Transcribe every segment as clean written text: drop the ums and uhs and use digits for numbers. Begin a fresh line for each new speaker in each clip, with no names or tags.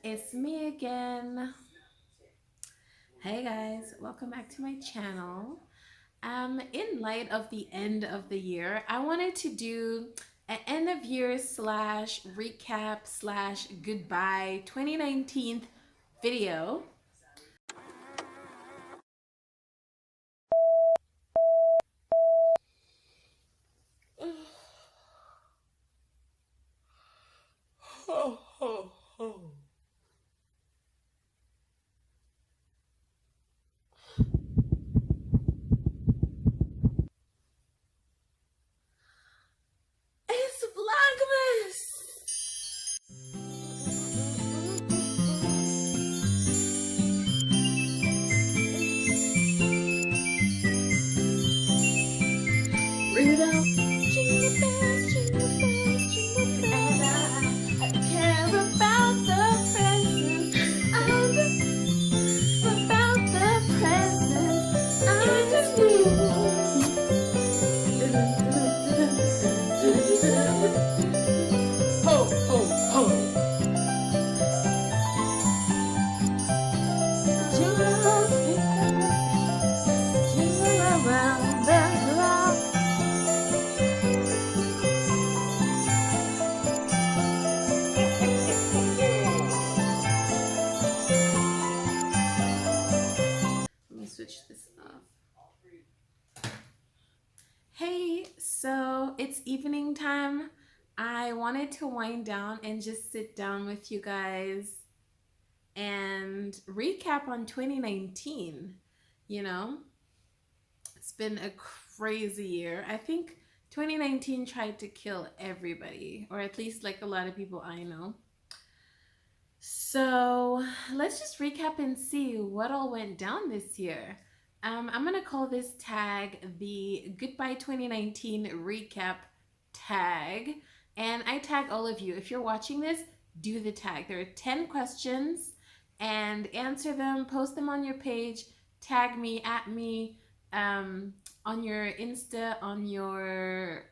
it's me again. Hey guys, welcome back to my channel. In light of the end of the year, I wanted to do an end of year slash recap slash goodbye 2019 video. It's Vlogmas! Rudolph, jingle bells, jingle bells, jingle bells. And I care about the presents about the presents under you. Ho, ho, ho. Jingle bells, jingle around the block. Let me switch this off. Hey, so it's evening time. I wanted to wind down and just sit down with you guys and recap on 2019. You know, it's been a crazy year. I think 2019 tried to kill everybody, or at least like a lot of people I know. So let's just recap and see what all went down this year. I'm gonna call this tag the Goodbye 2019 Recap tag. And I tag all of you. If you're watching this, do the tag. There are 10 questions and answer them, post them on your page, tag me, at me, on your Insta, on your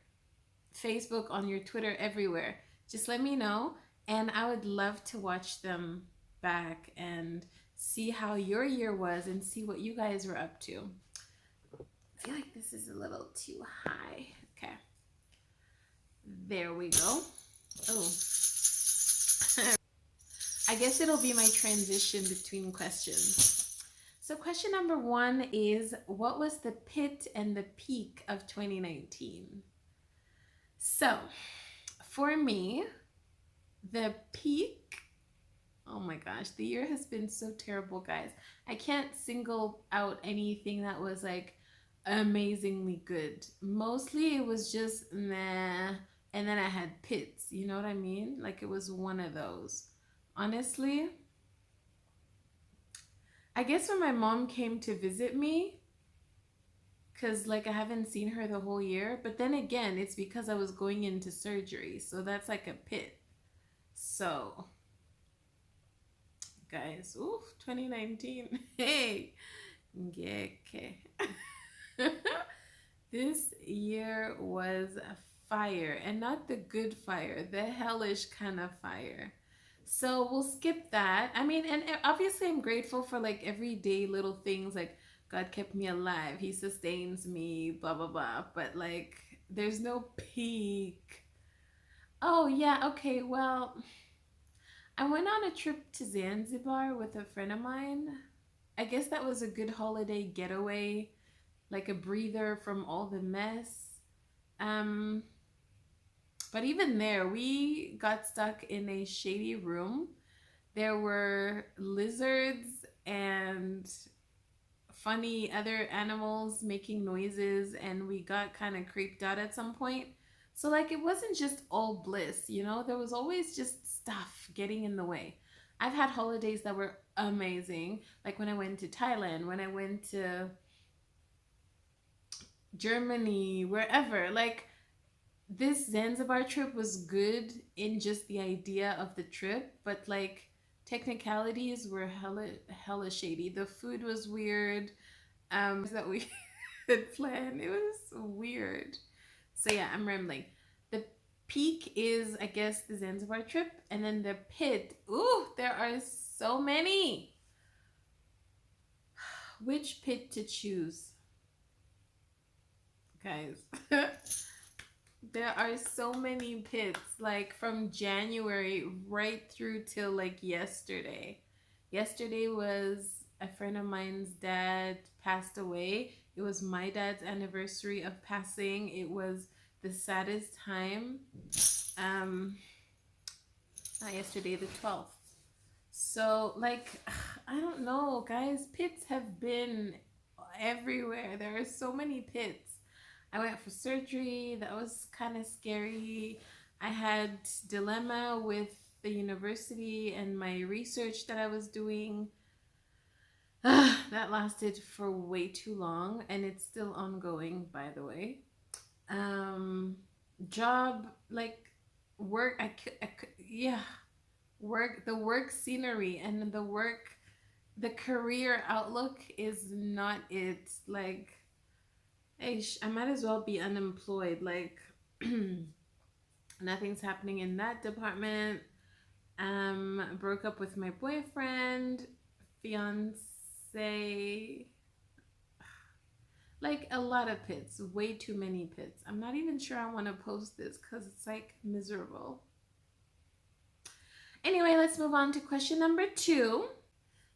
Facebook, on your Twitter, everywhere. Just let me know, and I would love to watch them back and see how your year was and see what you guys were up to. I feel like this is a little too high. Okay. There we go. Oh. I guess it'll be my transition between questions. So question number 1 is, what was the pit and the peak of 2019? So for me, the peak, oh my gosh, the year has been so terrible, guys. I can't single out anything that was like amazingly good. Mostly it was just meh, and then I had pits, you know what I mean? Like it was one of those. Honestly, I guess when my mom came to visit me, because like I haven't seen her the whole year, but then again, it's because I was going into surgery, so that's like a pit. So guys, ooh, 2019. Hey, yeah, okay. This year was a fire, and not the good fire, the hellish kind of fire. So we'll skip that. I mean, and obviously I'm grateful for like everyday little things, like God kept me alive, He sustains me, blah blah blah. But like there's no peak. Oh yeah, okay, well, I went on a trip to Zanzibar with a friend of mine. I guess that was a good holiday getaway, like a breather from all the mess. Um, but even there, we got stuck in a shady room. There were lizards and funny other animals making noises, and we got kind of creeped out at some point. So like it wasn't just all bliss, you know? There was always just stuff getting in the way. I've had holidays that were amazing, like when I went to Thailand, when I went to Germany, wherever. Like this Zanzibar trip was good in just the idea of the trip, but like technicalities were hella shady. The food was weird. That we had planned. It was weird. So yeah, I'm rambling. The peak is, I guess, the Zanzibar trip, and then the pit. Ooh, there are so many. Which pit to choose, guys? There are so many pits, like from January right through till like yesterday. Yesterday was a friend of mine's dad passed away. It was my dad's anniversary of passing. It was the saddest time. Um, Not yesterday, the 12th. So, like, I don't know, guys. Pits have been everywhere. There are so many pits. I went for surgery. That was kind of scary. I had dilemma with the university and my research that I was doing. That lasted for way too long, and it's still ongoing, by the way. Um, Job, like work, yeah, work, the work scenery and the work, the career outlook is not it. Like, hey, I might as well be unemployed. Like, nothing's happening in that department. Broke up with my boyfriend, fiance. Like a lot of pits, way too many pits. I'm not even sure I want to post this because it's like miserable. Anyway, let's move on to question number 2.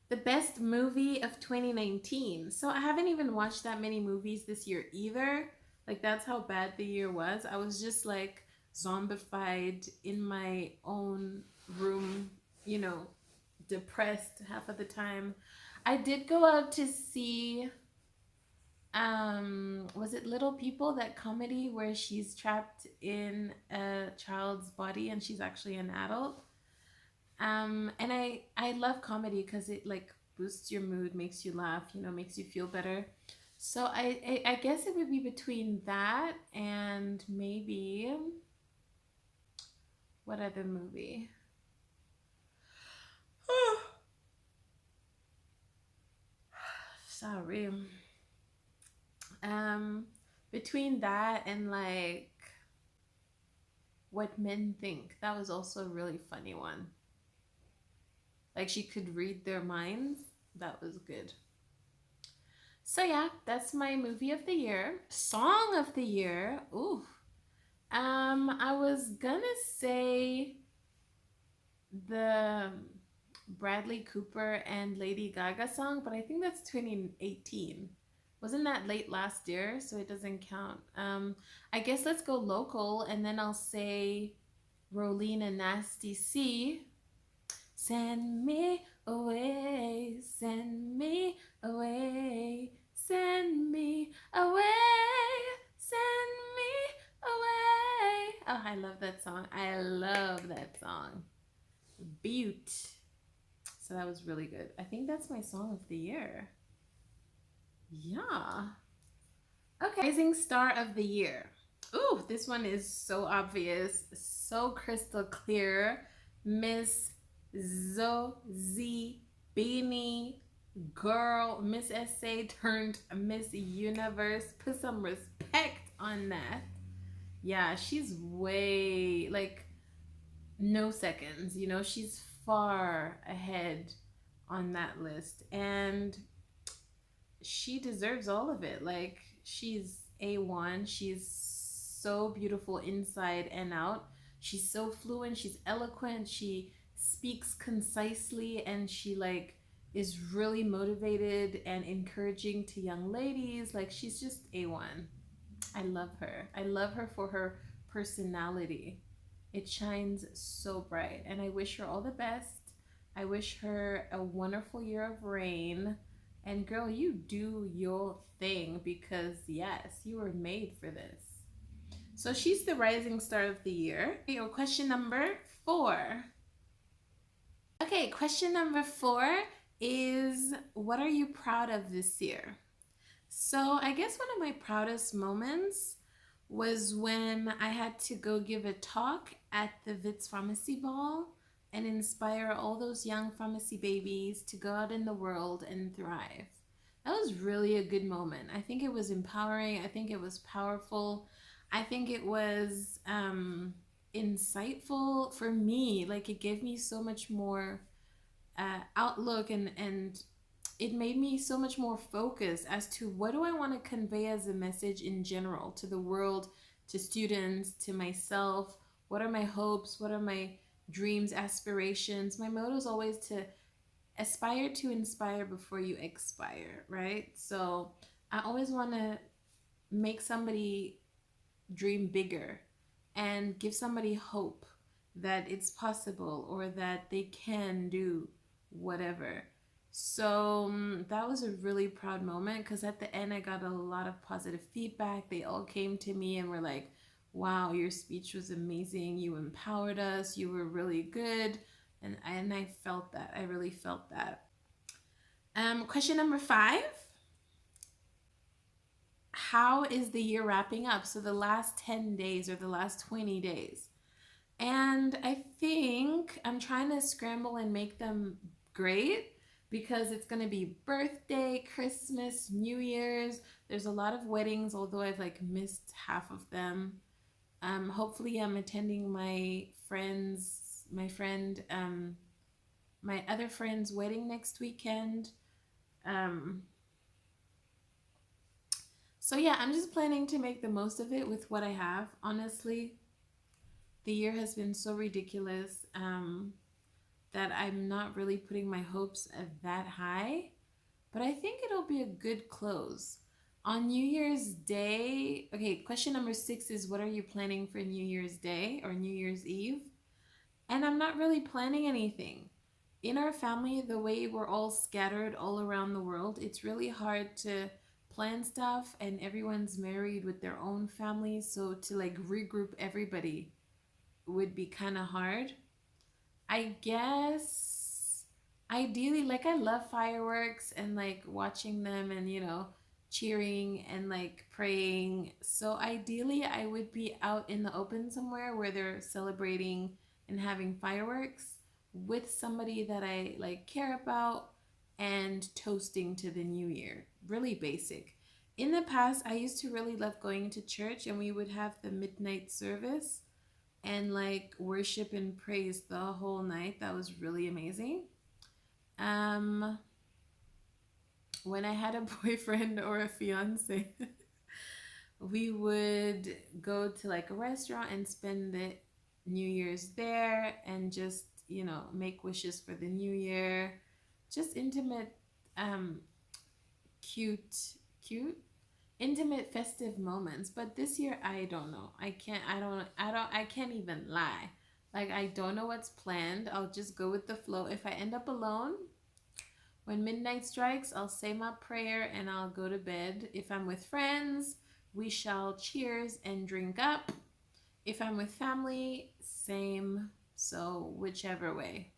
The best movie of 2019. So I haven't even watched that many movies this year either. Like, that's how bad the year was. I was just like zombified in my own room, you know, depressed half of the time. I did go out to see was it Little People, that comedy where she's trapped in a child's body and she's actually an adult. And I love comedy because it like boosts your mood, makes you laugh, you know, makes you feel better. So I guess it would be between that and maybe what other movie? Sorry. Um, Between that and like What Men Think. That was also a really funny one. Like she could read their minds. That was good. So yeah, that's my movie of the year. Song of the year. Ooh. I was gonna say the Bradley Cooper and Lady Gaga song, but I think that's 2018. Wasn't that late last year? So it doesn't count. I guess let's go local, and then I'll say Rolene and Nasty C. Send me away, send me away, send me away, send me away. Oh, I love that song. I love that song. Butte. So that was really good. I think that's my song of the year. Yeah. Okay. Rising Star of the Year. Ooh, this one is so obvious, so crystal clear. Miss Zoe Beanie girl, Miss SA turned Miss Universe. Put some respect on that. Yeah, she's way like no seconds, you know, she's far ahead on that list. And she deserves all of it. Like, she's A1. She's so beautiful inside and out. She's so fluent. She's eloquent. She speaks concisely, and she like is really motivated and encouraging to young ladies. Like, she's just A1. I love her. I love her for her personality. It shines so bright, and I wish her all the best. I wish her a wonderful year of rain. And girl, you do your thing because yes, you were made for this. So she's the rising star of the year. Your question number 4. Okay, question number 4 is what are you proud of this year? So I guess one of my proudest moments was when I had to go give a talk at the Wits Pharmacy Ball and inspire all those young pharmacy babies to go out in the world and thrive. That was really a good moment. I think it was empowering. I think it was powerful. I think it was insightful for me. Like it gave me so much more outlook, and it made me so much more focused as to what do I want to convey as a message in general to the world, to students, to myself. What are my hopes? What are my dreams, aspirations? My motto is always to aspire to inspire before you expire, right? So I always want to make somebody dream bigger and give somebody hope that it's possible or that they can do whatever. So that was a really proud moment because at the end I got a lot of positive feedback. They all came to me and were like, wow, your speech was amazing. You empowered us. You were really good. And I felt that. I really felt that. Question number 5. How is the year wrapping up? So the last 10 days or the last 20 days. And I think I'm trying to scramble and make them great because it's going to be birthday, Christmas, New Year's. There's a lot of weddings, although I've like missed half of them. Hopefully I'm attending my other friend's wedding next weekend. Um, so yeah, I'm just planning to make the most of it with what I have. Honestly, the year has been so ridiculous that I'm not really putting my hopes at that high, but I think it'll be a good close. On New Year's Day, okay, question number 6 is what are you planning for New Year's Day or New Year's Eve? And I'm not really planning anything. In our family, the way we're all scattered all around the world, it's really hard to plan stuff, and everyone's married with their own families. So to like regroup everybody would be kind of hard. I guess ideally, like I love fireworks and like watching them and cheering and like praying. So ideally, I would be out in the open somewhere where they're celebrating and having fireworks with somebody that I like care about and toasting to the new year. Really basic. In the past, I used to really love going to church and we would have the midnight service and like worship and praise the whole night. That was really amazing. Um, when I had a boyfriend or a fiance, we would go to like a restaurant and spend the New Year's there and just, make wishes for the new year. Just intimate, um, cute, cute, intimate, festive moments. But this year, I don't know. I can't even lie. Like, I don't know what's planned. I'll just go with the flow. If I end up alone, when midnight strikes, I'll say my prayer and I'll go to bed. If I'm with friends, we shall cheers and drink up. If I'm with family, same. So, whichever way.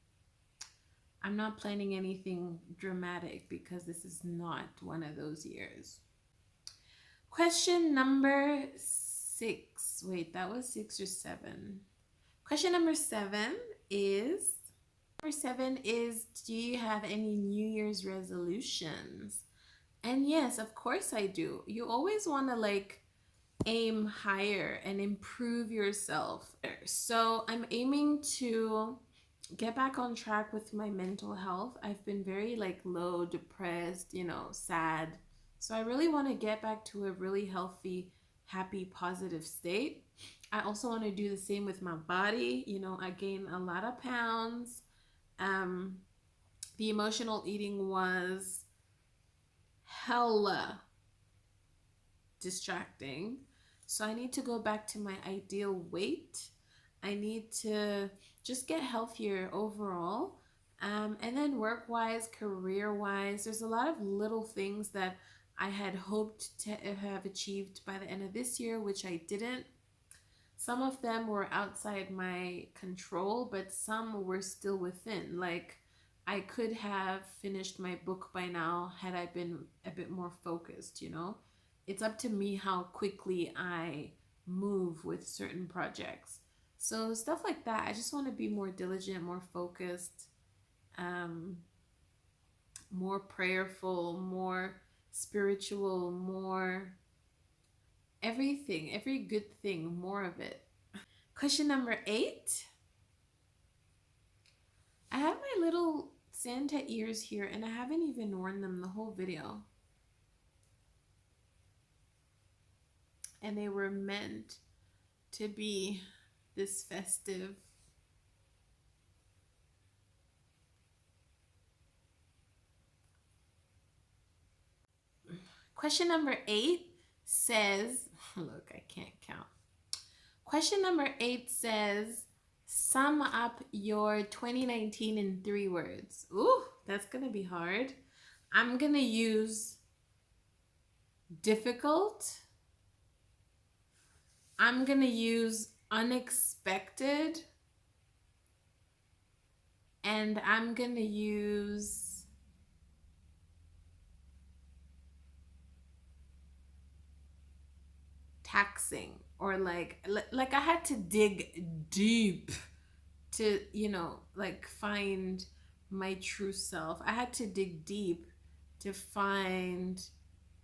I'm not planning anything dramatic because this is not one of those years. Question number 6. Wait, that was 6 or 7. Question is number 7 is do you have any New Year's resolutions? And yes, of course I do. You always want to like aim higher and improve yourself. So I'm aiming to get back on track with my mental health. I've been very like low, depressed, sad. So I really want to get back to a really healthy, happy, positive state. I also want to do the same with my body. I gained a lot of pounds. Um, the emotional eating was hella distracting. So I need to go back to my ideal weight. I need to just get healthier overall. And then work wise, career wise, there's a lot of little things that I had hoped to have achieved by the end of this year, which I didn't. Some of them were outside my control, but some were still within. Like, I could have finished my book by now had I been a bit more focused. It's up to me how quickly I move with certain projects. So, stuff like that, I just want to be more diligent, more focused, um, more prayerful, more spiritual, more everything, every good thing, more of it. Question number 8. I have my little Santa ears here and I haven't even worn them the whole video. And they were meant to be this festive. Question number 8 says, look, I can't count. Question number 8 says, sum up your 2019 in 3 words. Ooh, that's gonna be hard. I'm gonna use difficult. I'm gonna use unexpected. And I'm gonna use taxing, or like I had to dig deep to, you know, like find my true self. I had to dig deep to find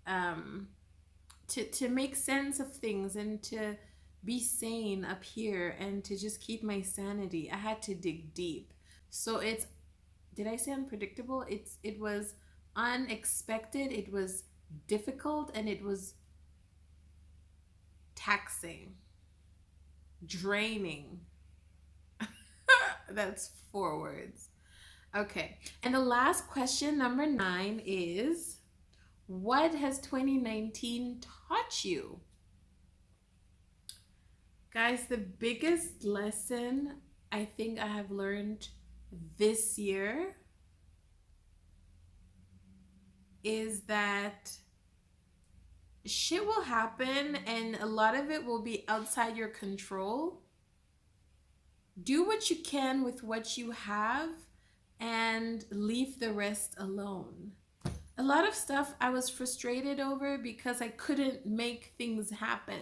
to make sense of things and to be sane up here and to just keep my sanity. I had to dig deep. So it's, did I say unpredictable? It was unexpected, it was difficult, and it was taxing, draining. That's 4 words. Okay. And the last question, number 9, is what has 2019 taught you? Guys, the biggest lesson I think I have learned this year is that shit will happen and a lot of it will be outside your control. Do what you can with what you have and leave the rest alone. A lot of stuff I was frustrated over because I couldn't make things happen.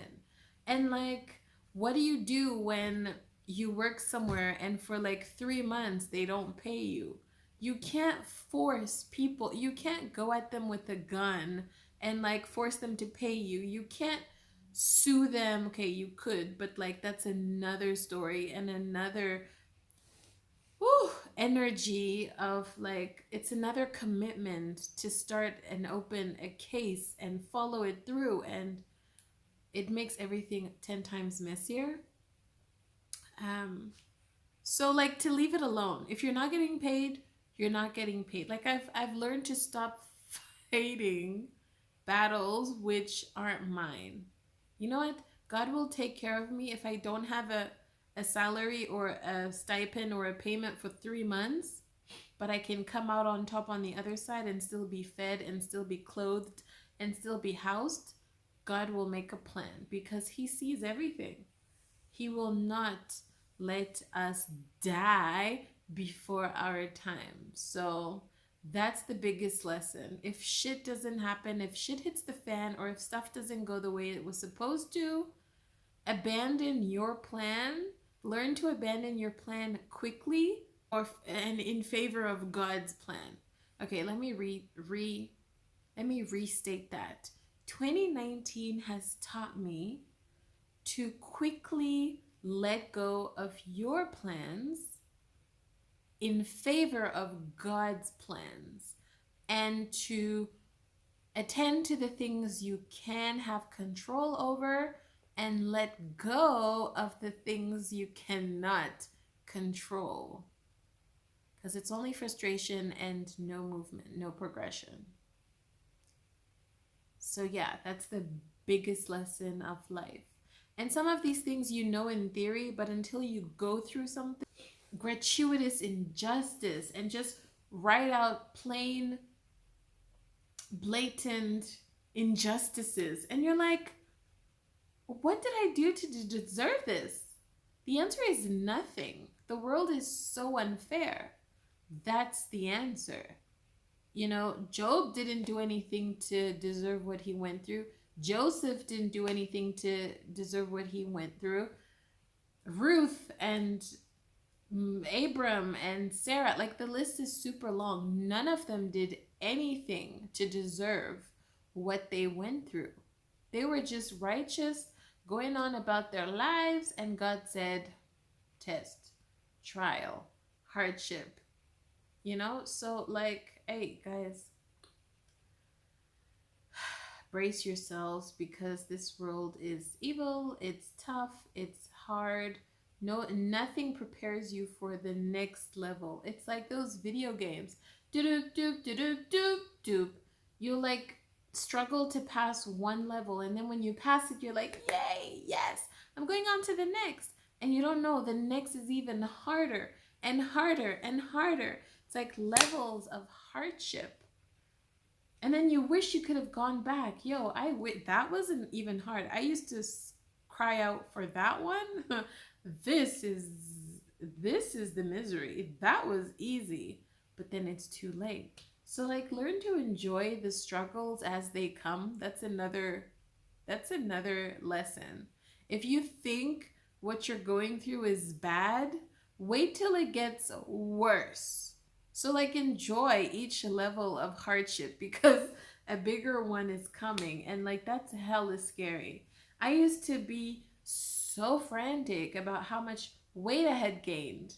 And like, what do you do when you work somewhere and for like 3 months they don't pay you? You can't force people. You can't go at them with a gun and like force them to pay you. You can't sue them. Okay, you could, but like that's another story and another energy of like, it's another commitment to start and open a case and follow it through, and it makes everything 10 times messier. So like, to leave it alone. If you're not getting paid, you're not getting paid. Like I've learned to stop fighting battles which aren't mine. You know what? God will take care of me if I don't have a salary or a stipend or a payment for 3 months, but I can come out on top on the other side and still be fed and still be clothed and still be housed. God will make a plan because he sees everything. He will not let us die before our time. So that's the biggest lesson. If shit doesn't happen, if shit hits the fan, or if stuff doesn't go the way it was supposed to, abandon your plan. Learn to abandon your plan quickly, and in favor of God's plan. Okay, let me restate that. 2019 has taught me to quickly let go of your plans in favor of God's plans, and to attend to the things you can have control over and let go of the things you cannot control, because it's only frustration and no movement, no progression. So yeah, that's the biggest lesson of life. And some of these things you know in theory, but until you go through something, gratuitous injustice, and just write out plain, blatant injustices, and you're like, what did I do to deserve this? The answer is nothing. The world is so unfair. That's the answer. You know, Job didn't do anything to deserve what he went through. Joseph didn't do anything to deserve what he went through. Ruth and Abram and Sarah, like the list is super long. None of them did anything to deserve what they went through. They were just righteous, going on about their lives, and God said, test, trial, hardship, you know? So, like, hey, guys, brace yourselves because this world is evil, it's tough, it's hard. No, nothing prepares you for the next level. It's like those video games. Doop doop doop doop doop doop. You like struggle to pass one level, and then when you pass it, you're like, yay, yes, I'm going on to the next. And you don't know the next is even harder and harder and harder. It's like levels of hardship. And then you wish you could have gone back. Yo, that wasn't even hard. I used to cry out for that one. this is this is the misery. That was easy, but then it's too late. So like learn to enjoy the struggles as they come. That's another lesson. If you think what you're going through is bad, wait till it gets worse. So, like, enjoy each level of hardship because a bigger one is coming. And, like, that's hella scary. I used to be so frantic about how much weight I had gained.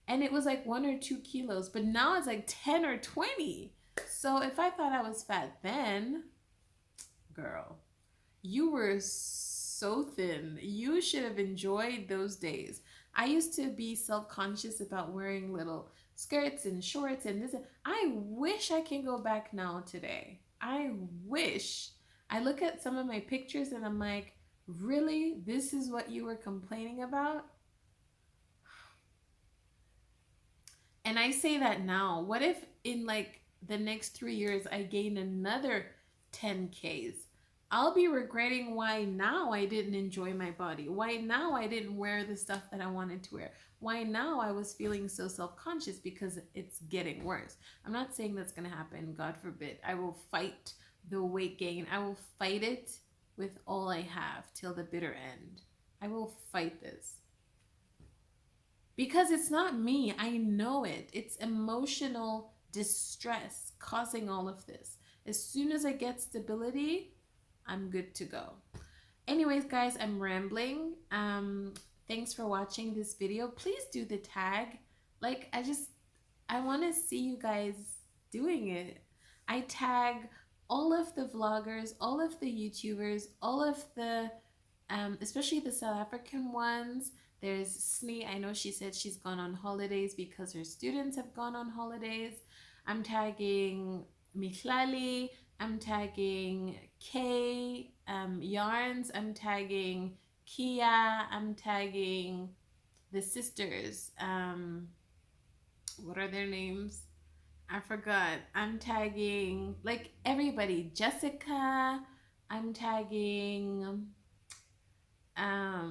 And it was like 1 or 2 kilos, but now it's like 10 or 20. So, if I thought I was fat then, girl, you were so thin. You should have enjoyed those days. I used to be self-conscious about wearing little skirts and shorts and this. I wish I can go back now today. I wish. I look at some of my pictures and I'm like, really? This is what you were complaining about? And I say that now. What if in like the next 3 years I gain another 10 Ks? I'll be regretting why now I didn't enjoy my body. Why now I didn't wear the stuff that I wanted to wear. Why now I was feeling so self-conscious because it's getting worse. I'm not saying that's going to happen. God forbid. I will fight the weight gain. I will fight it with all I have till the bitter end. I will fight this. Because it's not me. I know it. It's emotional distress causing all of this. As soon as I get stability, I'm good to go. Anyways, guys, I'm rambling. Thanks for watching this video. Please do the tag. Like, I want to see you guys doing it. I tag all of the vloggers, all of the YouTubers, all of the, especially the South African ones. There's Snee. I know she said she's gone on holidays because her students have gone on holidays. I'm tagging Mihlali. I'm tagging Kay, Yarns. I'm tagging Kia. I'm tagging the sisters. What are their names? I forgot. I'm tagging like everybody. Jessica. I'm tagging. I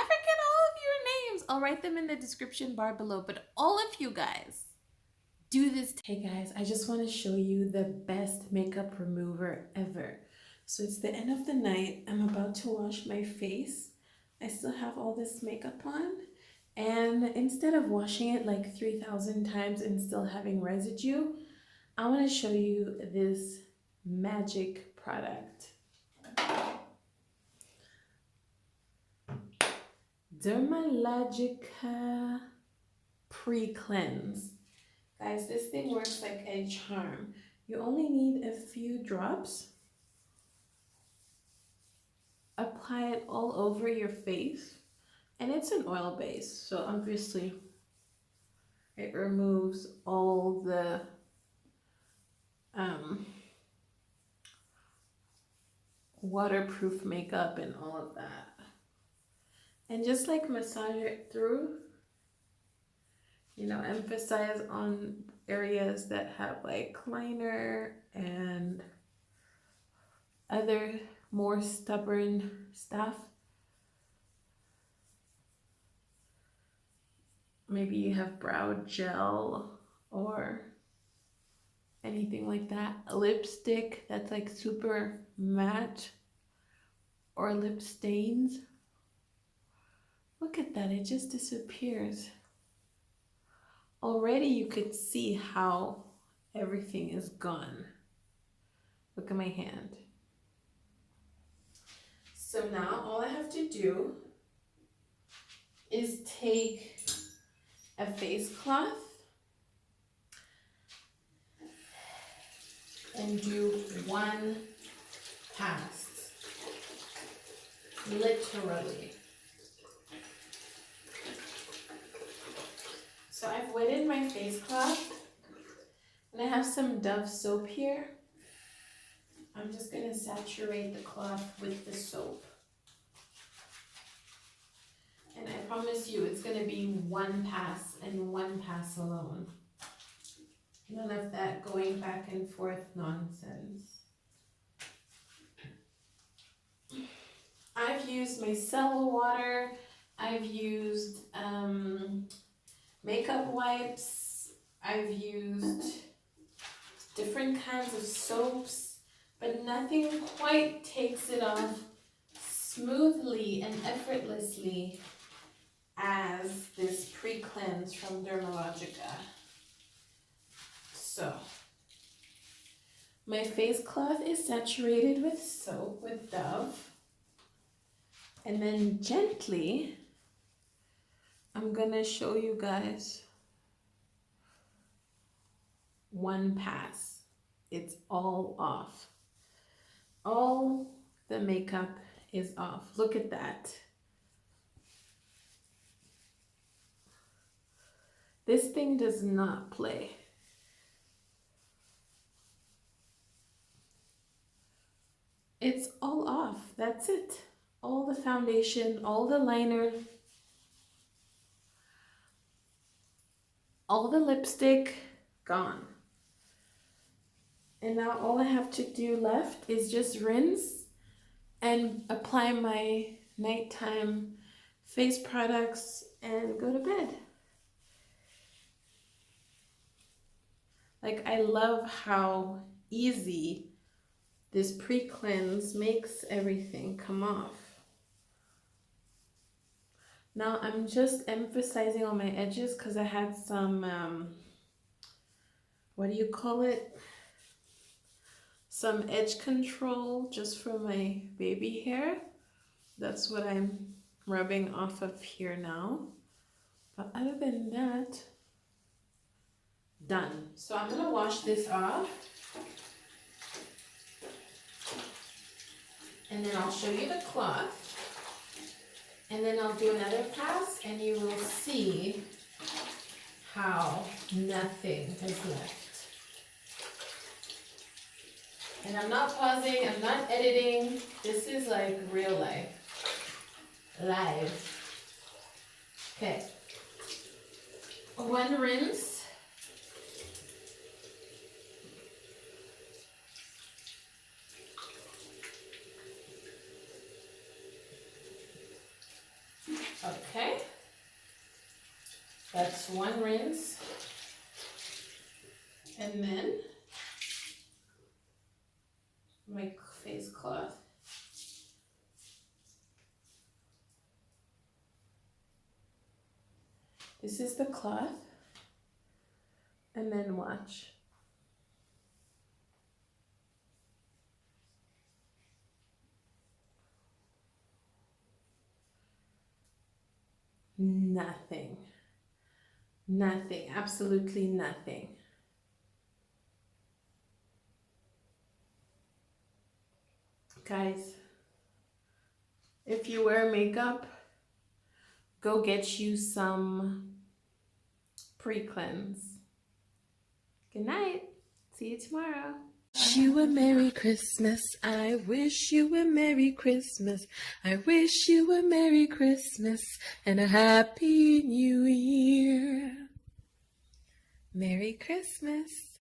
forget all of your names. I'll write them in the description bar below. But all of you guys, do this. Hey guys, I just want to show you the best makeup remover ever. So it's the end of the night. I'm about to wash my face. I still have all this makeup on. And instead of washing it like 3,000 times and still having residue, I want to show you this magic product. Dermalogica Pre-Cleanse. Guys, this thing works like a charm. You only need a few drops. Apply it all over your face. And it's an oil base, so obviously it removes all the waterproof makeup and all of that. And just like massage it through, you know, emphasize on areas that have like liner and other more stubborn stuff. Maybe you have brow gel or anything like that. A lipstick that's like super matte or lip stains. Look at that, it just disappears. Already you could see how everything is gone. Look at my hand. So now all I have to do is take a face cloth and do one pass, literally. So I've wetted my face cloth and I have some Dove soap here. I'm just going to saturate the cloth with the soap. And I promise you it's going to be one pass and one pass alone. None of that going back and forth nonsense. I've used micellar water. I've used makeup wipes. I've used different kinds of soaps, but nothing quite takes it off smoothly and effortlessly as this pre-cleanse from Dermalogica. So, my face cloth is saturated with soap, with Dove. And then gently, I'm gonna show you guys one pass. It's all off. All the makeup is off. Look at that. This thing does not play. It's all off. That's it. All the foundation, all the liner, all the lipstick, gone. And now all I have to do left is just rinse and apply my nighttime face products and go to bed. Like, I love how easy this pre-cleanse makes everything come off. Now I'm just emphasizing on my edges because I had some, what do you call it? Some edge control just for my baby hair. That's what I'm rubbing off of here now. But other than that, done. So I'm gonna wash this off. And then I'll show you the cloth. And then I'll do another pass and you will see how nothing is left. And I'm not pausing, I'm not editing. This is like real life. Live. Okay. One rinse. Okay, that's one rinse, and then my face cloth. This is the cloth, and then watch. Nothing. Nothing. Absolutely nothing. Guys, if you wear makeup, go get you some pre-cleanse. Good night. See you tomorrow. Wish you a Merry Christmas. I wish you a Merry Christmas. I wish you a Merry Christmas and a Happy New Year. Merry Christmas.